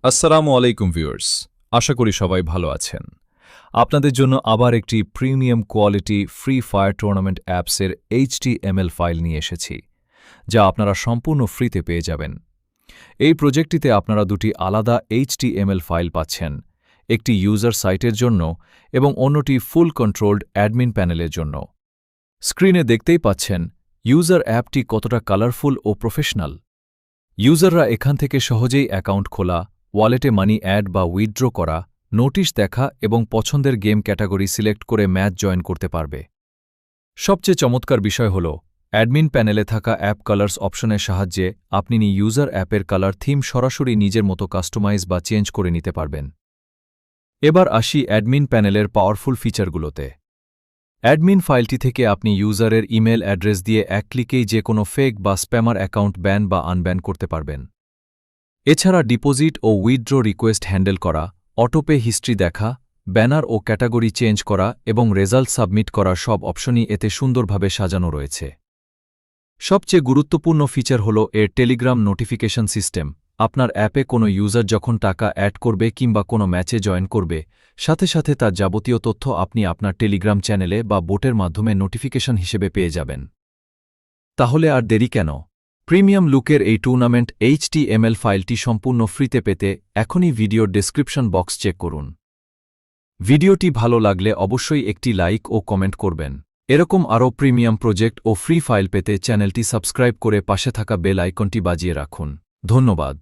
আসসালামু আলাইকুম ভিউয়ার্স, আশা করি সবাই ভালো আছেন। আপনাদের জন্য আবার একটি premium quality free fire tournament অ্যাপসের HTML ফাইল নিয়ে এসেছি, যা আপনারা সম্পূর্ণ ফ্রিতে পেয়ে যাবেন। এই প্রজেক্টটিতে আপনারা দুটি আলাদা HTML ফাইল পাচ্ছেন, একটি ইউজার সাইটের জন্য এবং অন্যটি ফুল কন্ট্রোলড অ্যাডমিন প্যানেলের জন্য। স্ক্রিনে দেখতেই পাচ্ছেন ইউজার অ্যাপটি কতটা কালারফুল ও প্রফেশনাল। ইউজাররা এখান থেকে সহজেই অ্যাকাউন্ট খোলা, ওয়ালেটে মানি অ্যাড বা উইথড্র করা, নোটিশ দেখা এবং পছন্দের গেম ক্যাটাগরি সিলেক্ট করে ম্যাচ জয়েন করতে পারবে। সবচেয়ে চমৎকার বিষয় হল, অ্যাডমিন প্যানেলে থাকা অ্যাপ কালার্স অপশনের সাহায্যে আপনি ইউজার অ্যাপের কালার থিম সরাসরি নিজের মতো কাস্টমাইজ বা চেঞ্জ করে নিতে পারবেন। এবার আসি অ্যাডমিন প্যানেলের পাওয়ারফুল ফিচারগুলোতে। অ্যাডমিন ফাইলটি থেকে আপনি ইউজারের ইমেল অ্যাড্রেস দিয়ে এক ক্লিকেই যে কোনো ফেক বা স্প্যামার অ্যাকাউন্ট ব্যান বা আনব্যান করতে পারবেন। এছাড়া ডিপোজিট ও উইথড্র রিকোয়েস্ট হ্যান্ডেল করা, অটোপে হিস্ট্রি দেখা, ব্যানার ও ক্যাটাগরি চেঞ্জ করা এবং রেজাল্ট সাবমিট করা সব অপশনই এতে সুন্দরভাবে সাজানো রয়েছে। সবচেয়ে গুরুত্বপূর্ণ ফিচার হল এর টেলিগ্রাম নোটিফিকেশন সিস্টেম। আপনার অ্যাপে কোনো ইউজার যখন টাকা অ্যাড করবে কিংবা কোনো ম্যাচে জয়েন করবে, সাথে সাথে তার যাবতীয় তথ্য আপনি আপনার টেলিগ্রাম চ্যানেলে বা বোটের মাধ্যমে নোটিফিকেশন হিসেবে পেয়ে যাবেন। তাহলে আর দেরি কেন? প্রিমিয়াম লুকের এই টুর্নামেন্ট HTML ফাইলটি সম্পূর্ণ ফ্রিতে পেতে এখনই ভিডিওর ডেসক্রিপশন বক্স চেক করুন। ভিডিওটি ভালো লাগলে অবশ্যই একটি লাইক ও কমেন্ট করবেন। এরকম আরও প্রিমিয়াম প্রজেক্ট ও ফ্রি ফাইল পেতে চ্যানেলটি সাবস্ক্রাইব করে পাশে থাকা বেল আইকনটি বাজিয়ে রাখুন। ধন্যবাদ।